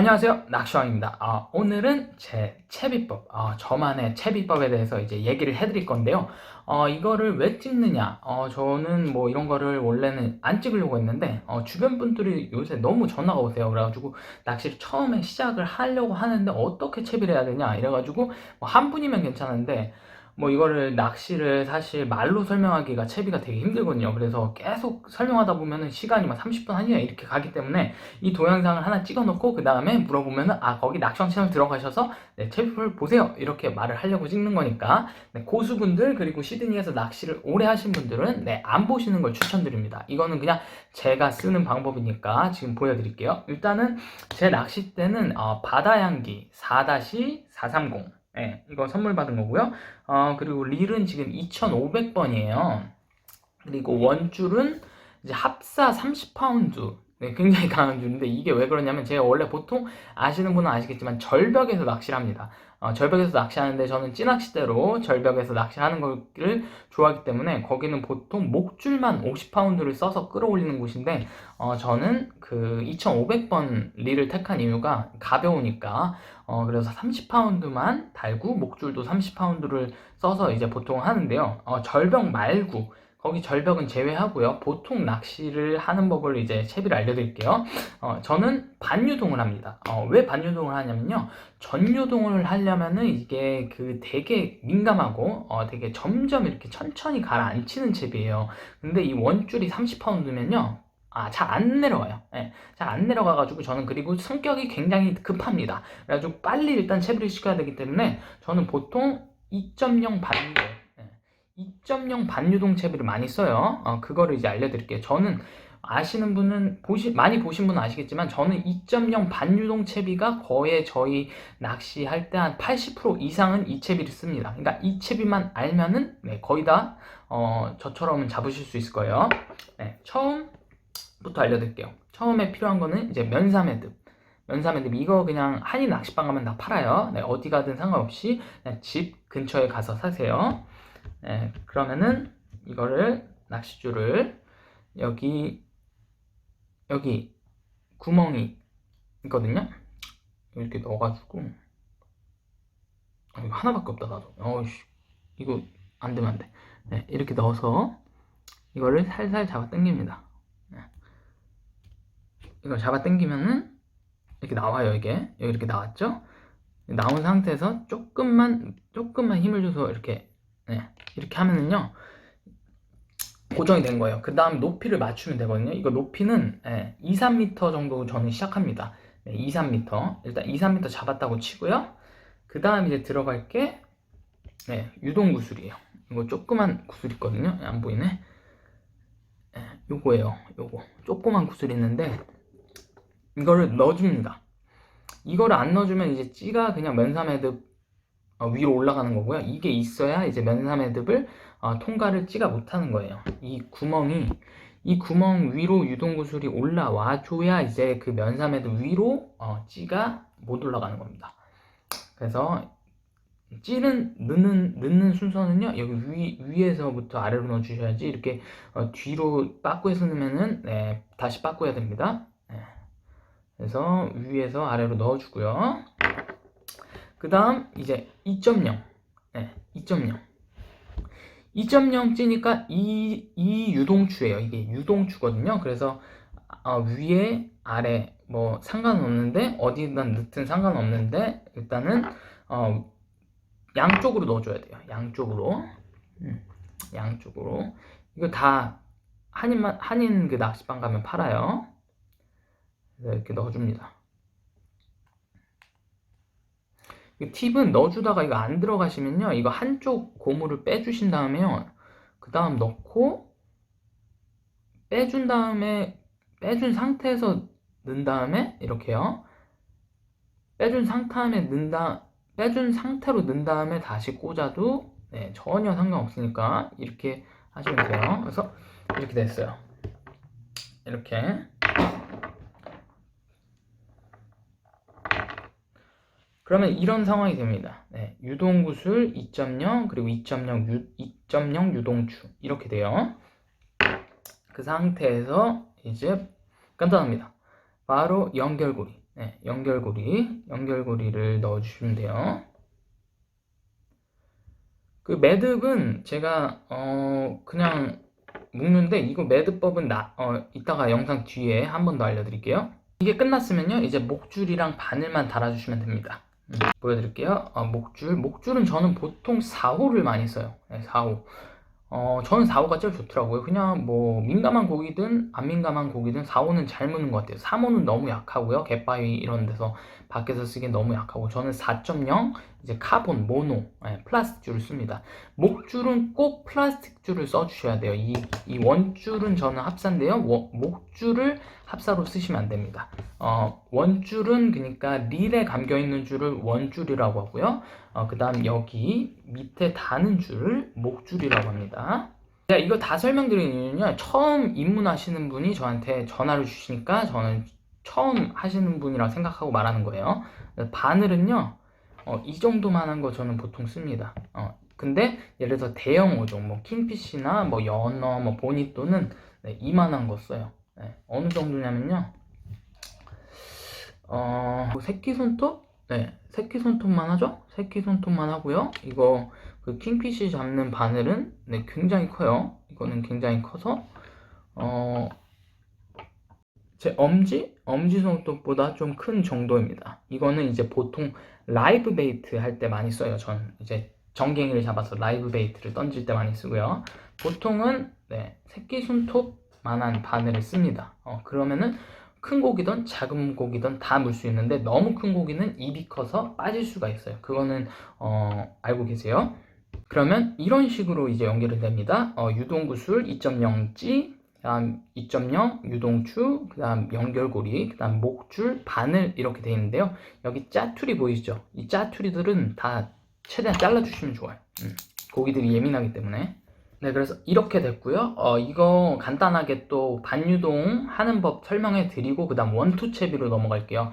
안녕하세요. 낚시왕입니다. 오늘은 제 채비법, 저만의 채비법에 대해서 이제 얘기를 해드릴 건데요. 이거를 왜 찍느냐? 저는 뭐 이런 거를 원래는 안 찍으려고 했는데, 주변 분들이 요새 너무 전화가 오세요. 그래가지고 낚시를 처음에 시작을 하려고 하는데 어떻게 채비를 해야 되냐? 이래가지고 뭐한 분이면 괜찮은데, 뭐 이거를 낚시를 사실 말로 설명하기가 채비가 되게 힘들거든요. 그래서 계속 설명하다 보면은 시간이 막 30분 1시간 이렇게 가기 때문에 이 동영상을 하나 찍어 놓고 그 다음에 물어보면은 거기 낚시왕 채널 들어가셔서 네, 채비를 보세요 이렇게 말을 하려고 찍는 거니까 네, 고수분들 그리고 시드니에서 낚시를 오래 하신 분들은 네, 안 보시는 걸 추천드립니다. 이거는 그냥 제가 쓰는 방법이니까 지금 보여드릴게요. 일단은 제 낚싯대는 바다향기 4-430 네, 이거 선물 받은 거고요. 그리고 릴은 지금 2500번이에요. 그리고 원줄은 이제 합사 30파운드. 네, 굉장히 강한 줄인데 이게 왜 그러냐면 제가 원래 보통 아시는 분은 아시겠지만 절벽에서 낚시를 합니다. 절벽에서 낚시하는데 저는 찌낚싯대로 절벽에서 낚시하는 거를 좋아하기 때문에 거기는 보통 목줄만 50파운드를 써서 끌어올리는 곳인데 저는 그 2500번 릴을 택한 이유가 가벼우니까 그래서 30파운드만 달고 목줄도 30파운드를 써서 이제 보통 하는데요. 절벽 말고 거기 절벽은 제외하고요. 보통 낚시를 하는 법을 이제 채비를 알려드릴게요. 저는 반유동을 합니다. 왜 반유동을 하냐면요. 전유동을 하려면은 이게 그 되게 민감하고 되게 점점 이렇게 천천히 가라앉히는 채비예요. 근데 이 원줄이 30파운드면요. 잘 안 내려와요. 네, 잘 안 내려가가지고 저는 그리고 성격이 굉장히 급합니다. 그래가지고 빨리 일단 채비를 시켜야 되기 때문에 저는 보통 2.0 반유동 2.0 반유동 채비를 많이 써요. 그거를 이제 알려드릴게요. 저는 아시는 분은 많이 보신 분은 아시겠지만 저는 2.0 반유동 채비가 거의 저희 낚시할 때 한 80% 이상은 이 채비를 씁니다. 그러니까 이 채비만 알면은 네, 거의 다 저처럼은 잡으실 수 있을 거예요. 네, 처음부터 알려드릴게요. 처음에 필요한 거는 이제 면사매듭. 면사매듭 이거 그냥 한인 낚시방 가면 다 팔아요. 네, 어디 가든 상관없이 그냥 집 근처에 가서 사세요. 네, 그러면은 이거를 낚싯줄을 여기 구멍이 있거든요. 이렇게 넣어가지고 이거 하나밖에 없다 나도. 이거 안 되면 안 돼. 네, 이렇게 넣어서 이거를 살살 잡아 당깁니다. 네. 이걸 잡아 당기면은 이렇게 나와요. 이게 여기 이렇게 나왔죠? 나온 상태에서 조금만 힘을 줘서 이렇게 이렇게 하면은요 고정이 된 거예요. 그 다음 높이를 맞추면 되거든요. 이거 높이는 2, 3m 정도 저는 시작합니다. 2, 3m. 일단 2, 3m 잡았다고 치고요. 그 다음 이제 들어갈 게 유동 구슬이에요. 이거 조그만 구슬 있거든요. 안 보이네. 요거예요. 요거 조그만 구슬 있는데 이거를 넣어줍니다. 이거를 안 넣어주면 이제 찌가 그냥 면사매듭 위로 올라가는 거고요. 이게 있어야 이제 면사매듭을 통과를 찌가 못하는 거예요. 이 구멍 위로 유동구슬이 올라와 줘야 이제 그 면사매듭 위로 찌가 못 올라가는 겁니다. 그래서 찌는 넣는 순서는요. 여기 위에서부터 아래로 넣어주셔야지 이렇게 뒤로 빠꾸해서 넣으면은 다시 빠꾸해야 됩니다. 그래서 위에서 아래로 넣어주고요. 그 다음 이제 2.0 2.0 찌니까 이 유동추예요. 이게 유동추거든요. 그래서 위에 아래 뭐 상관없는데 어디다 넣든 상관없는데 일단은 양쪽으로 넣어줘야 돼요. 양쪽으로 이거 다 한인 그 낚시방 가면 팔아요. 그래서 이렇게 넣어줍니다. 팁은 넣어주다가 이거 안 들어가시면요 이거 한쪽 고무를 빼주신 다음에요 그 다음 넣고 빼준 상태에서 넣은 다음에 이렇게요 빼준 상태로 넣은 다음에 다시 꽂아도 전혀 상관없으니까 이렇게 하시면 돼요. 그래서 이렇게 됐어요. 이렇게 그러면 이런 상황이 됩니다. 유동구슬 2.0 그리고 2.0 유동추 이렇게 돼요. 그 상태에서 이제 간단합니다. 바로 연결고리. 네, 연결고리를 넣어주시면 돼요. 그 매듭은 제가 그냥 묶는데, 이거 매듭법은 이따가 영상 뒤에 한 번 더 알려드릴게요. 이게 끝났으면요, 이제 목줄이랑 바늘만 달아주시면 됩니다. 보여드릴게요. 목줄은 저는 보통 4호를 많이 써요. 네, 4호. 저는 4호가 제일 좋더라고요. 그냥 뭐 민감한 고기든 안 민감한 고기든 4호는 잘 무는 것 같아요. 3호는 너무 약하고요. 갯바위 이런 데서 밖에서 쓰기엔 너무 약하고, 저는 4.0 이제 카본 모노 플라스틱 줄을 씁니다. 목줄은 꼭 플라스틱 줄을 써주셔야 돼요. 이 원줄은 저는 합사인데요. 목줄을 합사로 쓰시면 안 됩니다. 원줄은 그러니까 릴에 감겨 있는 줄을 원줄이라고 하고요. 그 다음 여기 밑에 다는 줄을 목줄이라고 합니다. 제가 이거 다 설명드리는 이유는요, 처음 입문하시는 분이 저한테 전화를 주시니까 저는 처음 하시는 분이라고 생각하고 말하는 거예요. 바늘은요, 이 정도만 한 거 저는 보통 씁니다. 근데 예를 들어서 대형 어종, 뭐 킹피시나 뭐 연어, 뭐 보니또는 이만한 거 써요. 어느 정도냐면요, 새끼손톱? 네, 새끼손톱만 하죠? 새끼손톱만 하고요. 이거 그 킹피시 잡는 바늘은 굉장히 커요. 이거는 굉장히 커서 제 엄지손톱보다 좀 큰 정도입니다. 이거는 이제 보통 라이브 베이트 할 때 많이 써요. 전 이제 정갱이를 잡아서 라이브 베이트를 던질 때 많이 쓰고요. 보통은 새끼손톱만한 바늘을 씁니다. 그러면은 큰 고기든 작은 고기든 다 물 수 있는데, 너무 큰 고기는 입이 커서 빠질 수가 있어요. 그거는 알고 계세요? 그러면 이런 식으로 이제 연결이 됩니다. 유동구슬 2.0찌, 그 다음 2.0 유동추, 그 다음 연결고리, 그 다음 목줄, 바늘 이렇게 되어 있는데요. 여기 짜투리 보이시죠? 이 짜투리들은 다 최대한 잘라주시면 좋아요. 고기들이 예민하기 때문에. 네, 그래서 이렇게 됐고요. 이거 간단하게 또 반유동 하는 법 설명해 드리고, 그 다음 원투 채비로 넘어갈게요.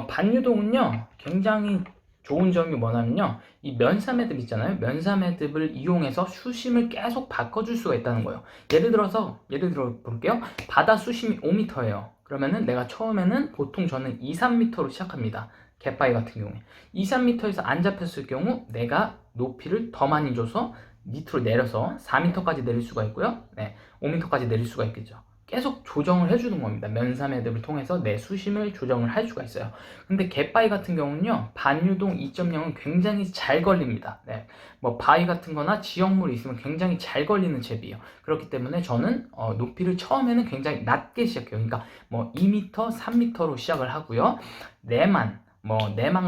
반유동은요, 굉장히 좋은 점이 뭐냐면요, 이 면사 매듭 있잖아요. 면사 매듭을 이용해서 수심을 계속 바꿔줄 수가 있다는 거예요. 예를 들어 볼게요. 바다 수심이 5m예요. 그러면은 내가 처음에는 보통 저는 2, 3m로 시작합니다. 갯바위 같은 경우에 2, 3m에서 안 잡혔을 경우 내가 높이를 더 많이 줘서 밑으로 내려서 4m까지 내릴 수가 있고요. 5m까지 내릴 수가 있겠죠. 계속 조정을 해주는 겁니다. 면사 매듭을 통해서 내 수심을 조정을 할 수가 있어요. 근데 갯바위 같은 경우는요, 반유동 2.0은 굉장히 잘 걸립니다. 뭐 바위 같은 거나 지역물이 있으면 굉장히 잘 걸리는 잽이에요. 그렇기 때문에 저는 높이를 처음에는 굉장히 낮게 시작해요. 그러니까 뭐 2m, 3m로 시작을 하고요. 내만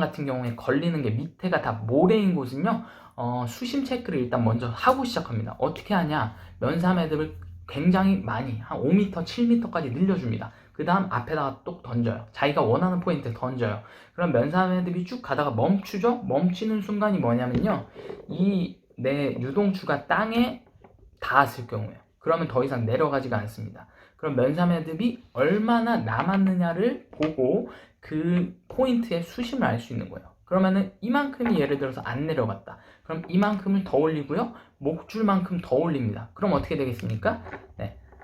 같은 경우에 걸리는 게 밑에가 다 모래인 곳은요, 수심 체크를 일단 먼저 하고 시작합니다. 어떻게 하냐? 면사 매듭을 굉장히 많이 한 5m, 7m까지 늘려줍니다. 그 다음 앞에다가 또 던져요. 자기가 원하는 포인트에 던져요. 그럼 면사 매듭이 쭉 가다가 멈추죠? 멈추는 순간이 뭐냐면요, 이 내 유동추가 땅에 닿았을 경우에요. 그러면 더 이상 내려가지가 않습니다. 그럼 면사 매듭이 얼마나 남았느냐를 보고 그 포인트의 수심을 알 수 있는 거예요. 그러면은 이만큼이 예를 들어서 안 내려갔다. 그럼 이만큼을 더 올리고요. 목줄만큼 더 올립니다. 그럼 어떻게 되겠습니까?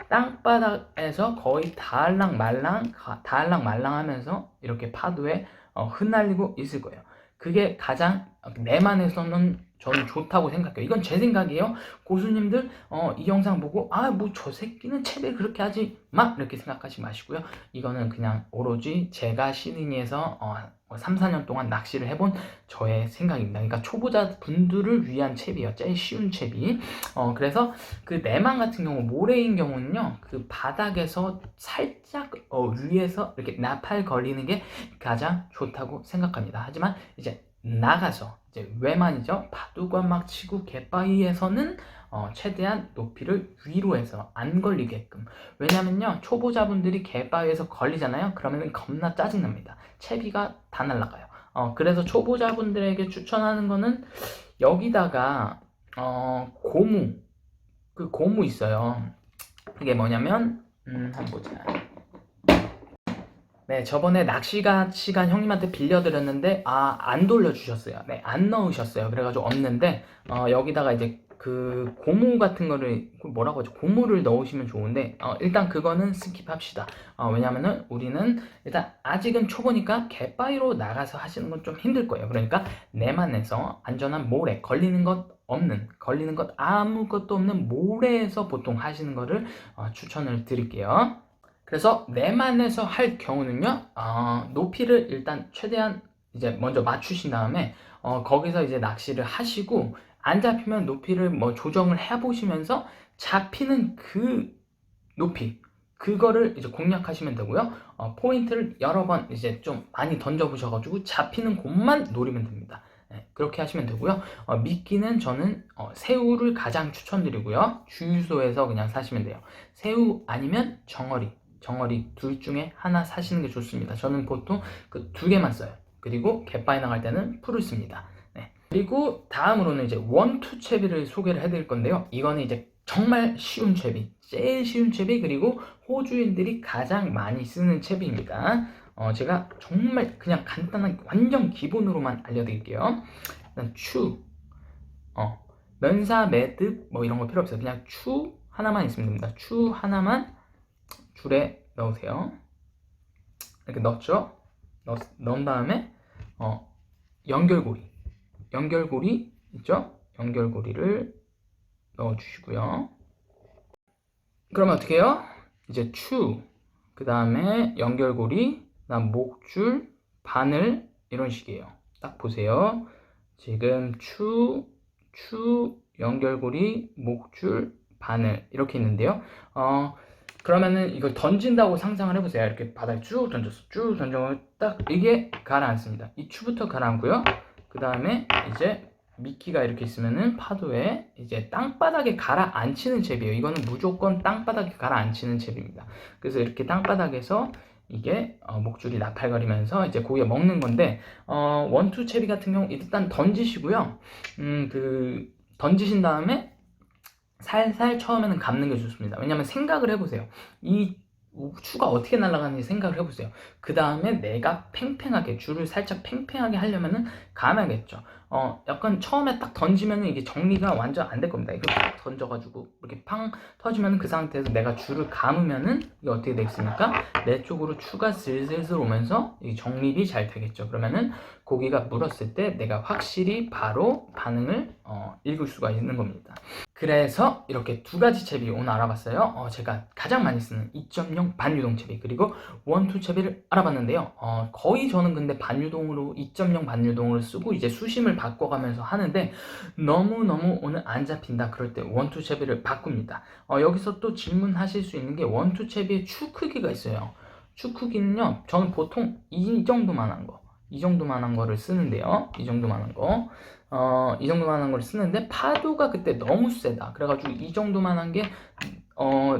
땅바닥에서 거의 다알랑말랑 하면서 이렇게 파도에 흩날리고 있을 거예요. 그게 가장 내만에서는 저는 좋다고 생각해요. 이건 제 생각이에요. 고수님들 이 영상 보고 뭐 저 새끼는 채비를 그렇게 하지 마 이렇게 생각하지 마시고요. 이거는 그냥 오로지 제가 시드니에서 3, 4년 동안 낚시를 해본 저의 생각입니다. 그러니까 초보자 분들을 위한 채비예요. 제일 쉬운 채비. 그래서 그 내만 같은 경우, 모래인 경우는요, 그 바닥에서 살짝 위에서 이렇게 나팔 걸리는 게 가장 좋다고 생각합니다. 하지만 이제 나가서 이제 외만이죠. 바둑관 막 치고 갯바위에서는 최대한 높이를 위로 해서 안 걸리게끔. 왜냐면요, 초보자분들이 갯바위에서 걸리잖아요. 그러면 겁나 짜증납니다. 채비가 다 날아가요. 그래서 초보자분들에게 추천하는 거는 여기다가 고무 있어요. 그게 뭐냐면 한번 보자. 저번에 낚시가 시간 형님한테 빌려드렸는데 안 돌려주셨어요. 안 넣으셨어요. 그래가지고 없는데 여기다가 이제 그 고무 같은 거를 뭐라고 하죠? 고무를 넣으시면 좋은데 일단 그거는 스킵합시다. 왜냐면은 우리는 일단 아직은 초보니까 갯바위로 나가서 하시는 건 좀 힘들 거예요. 그러니까 내만에서 안전한 모래, 걸리는 것 아무것도 없는 모래에서 보통 하시는 거를 추천을 드릴게요. 그래서 내만에서 할 경우는요, 높이를 일단 최대한 이제 먼저 맞추신 다음에 거기서 이제 낚시를 하시고, 안 잡히면 높이를 뭐 조정을 해보시면서 잡히는 그 높이, 그거를 이제 공략하시면 되고요. 포인트를 여러 번 이제 좀 많이 던져보셔가지고 잡히는 곳만 노리면 됩니다. 네, 그렇게 하시면 되고요. 미끼는 저는 새우를 가장 추천드리고요. 주유소에서 그냥 사시면 돼요. 새우 아니면 정어리 둘 중에 하나 사시는 게 좋습니다. 저는 보통 그 두 개만 써요. 그리고 갯바위 나갈 때는 풀을 씁니다. 네. 그리고 다음으로는 이제 원투 채비를 소개를 해드릴 건데요. 이거는 이제 정말 쉬운 채비, 제일 쉬운 채비, 그리고 호주인들이 가장 많이 쓰는 채비입니다. 제가 정말 그냥 간단한 완전 기본으로만 알려드릴게요. 일단 면사, 매듭 뭐 이런 거 필요 없어요. 그냥 추 하나만 있으면 됩니다. 추 하나만 줄에 넣으세요. 이렇게 넣었죠? 넣은 다음에 연결고리 있죠? 연결고리를 넣어주시고요. 그러면 어떻게 해요? 이제 그 다음에 연결고리, 그 다음 목줄, 바늘 이런 식이에요. 딱 보세요. 지금 연결고리, 목줄, 바늘 이렇게 있는데요. 그러면은 이걸 던진다고 상상을 해보세요. 이렇게 바닥에 쭉 던져서 딱 이게 가라앉습니다. 이 추부터 가라앉고요. 그 다음에 이제 미끼가 이렇게 있으면은 파도에 이제 땅바닥에 가라앉히는 채비예요. 이거는 무조건 땅바닥에 가라앉히는 채비입니다. 그래서 이렇게 땅바닥에서 이게 목줄이 나팔거리면서 이제 고기가 먹는 건데, 원투 채비 같은 경우 일단 던지시고요. 던지신 다음에 살살 처음에는 감는 게 좋습니다. 왜냐면 생각을 해보세요. 이 추가 어떻게 날아가는지 생각을 해보세요. 그 다음에 내가 줄을 살짝 팽팽하게 하려면은 감아야겠죠. 약간 처음에 딱 던지면은 이게 정리가 완전 안 될 겁니다. 이거 딱 던져가지고 이렇게 팡 터지면은 그 상태에서 내가 줄을 감으면은 이게 어떻게 되겠습니까? 내 쪽으로 추가 슬슬 오면서 이 정립이 잘 되겠죠. 그러면은 고기가 물었을 때 내가 확실히 바로 반응을 읽을 수가 있는 겁니다. 그래서 이렇게 두 가지 채비 오늘 알아봤어요. 제가 가장 많이 쓰는 2.0 반유동 채비, 그리고 원투 채비를 알아봤는데요. 거의 저는 근데 2.0 반유동으로 쓰고 이제 수심을 바꿔가면서 하는데, 너무너무 오늘 안 잡힌다 그럴 때 원투 채비를 바꿉니다. 여기서 또 질문하실 수 있는 게 원투 채비의 추 크기가 있어요. 추 크기는요, 저는 보통 이 정도만한 거를 쓰는데요. 이 정도만한 걸 쓰는데 파도가 그때 너무 세다. 그래가지고 이 정도만한 게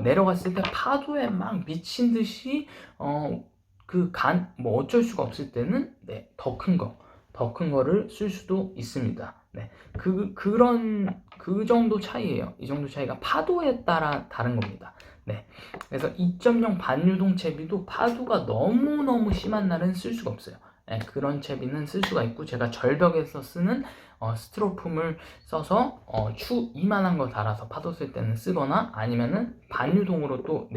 내려갔을 때 파도에 막 미친 듯이 뭐 어쩔 수가 없을 때는 더 큰 거를 쓸 수도 있습니다. 네, 그 정도 차이예요. 이 정도 차이가 파도에 따라 다른 겁니다. 네, 그래서 2.0 반유동 채비도 파도가 너무너무 심한 날은 쓸 수가 없어요. 네, 그런 채비는 쓸 수가 있고, 제가 절벽에서 쓰는 스티로폼을 써서 추 이만한 거 달아서 파도 쓸 때는 쓰거나, 아니면은 반유동으로 또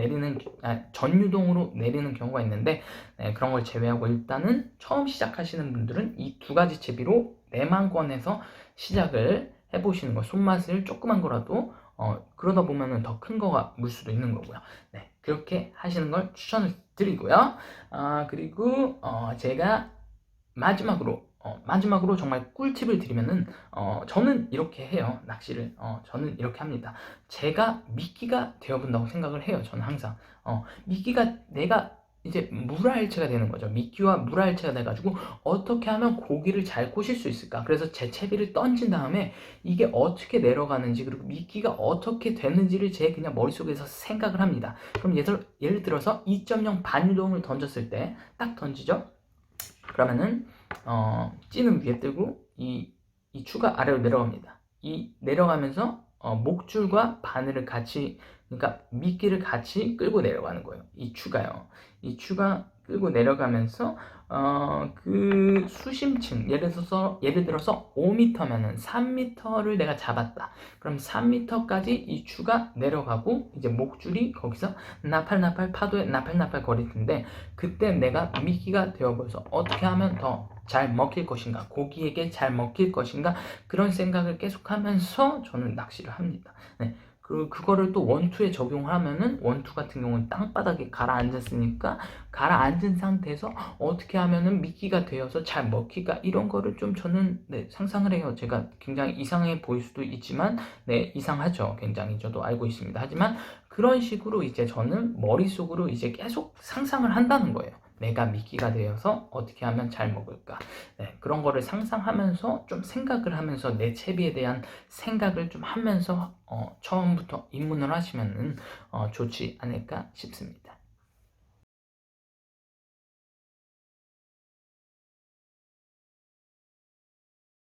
전유동으로 내리는 경우가 있는데, 네, 그런 걸 제외하고 일단은 처음 시작하시는 분들은 이 두 가지 채비로 내만권에서 시작을 해보시는 거. 손맛을 조그만 거라도 그러다 보면은 더 큰 거가 물 수도 있는 거고요. 네, 그렇게 하시는 걸 추천을 드리고요. 그리고 제가 마지막으로 정말 꿀팁을 드리면은, 저는 이렇게 해요. 낚시를 저는 이렇게 합니다. 제가 미끼가 되어본다고 생각을 해요. 저는 항상 미끼가 내가 이제 물알체가 되는 거죠. 미끼와 물알체가 돼가지고 어떻게 하면 고기를 잘 꼬실 수 있을까? 그래서 제 채비를 던진 다음에 이게 어떻게 내려가는지, 그리고 미끼가 어떻게 되는지를 제 그냥 머릿속에서 생각을 합니다. 그럼 예를 들어서 2.0 반유동을 던졌을 때 딱 던지죠. 그러면은 찌는 위에 뜨고 이 추가 아래로 내려갑니다. 이 내려가면서 목줄과 바늘을 같이, 그러니까 미끼를 같이 끌고 내려가는 거예요. 이 추가 끌고 내려가면서 그 수심층, 예를 들어서 5m면은 3m를 내가 잡았다. 그럼 3m까지 이 추가 내려가고 이제 목줄이 거기서 나팔나팔 파도에 나팔나팔 거릴 텐데, 그때 내가 미끼가 되어버려서 어떻게 하면 더 잘 먹힐 것인가, 고기에게 잘 먹힐 것인가, 그런 생각을 계속하면서 저는 낚시를 합니다. 네. 그리고 그거를 또 원투에 적용하면은, 원투 같은 경우는 땅바닥에 가라앉았으니까 가라앉은 상태에서 어떻게 하면은 미끼가 되어서 잘 먹힐까, 이런 거를 좀 저는 상상을 해요. 제가 굉장히 이상해 보일 수도 있지만 이상하죠. 굉장히 저도 알고 있습니다. 하지만 그런 식으로 이제 저는 머릿속으로 이제 계속 상상을 한다는 거예요. 내가 미끼가 되어서 어떻게 하면 잘 먹을까. 그런 거를 상상하면서 좀 생각을 하면서 내 채비에 대한 생각을 좀 하면서 처음부터 입문을 하시면 좋지 않을까 싶습니다.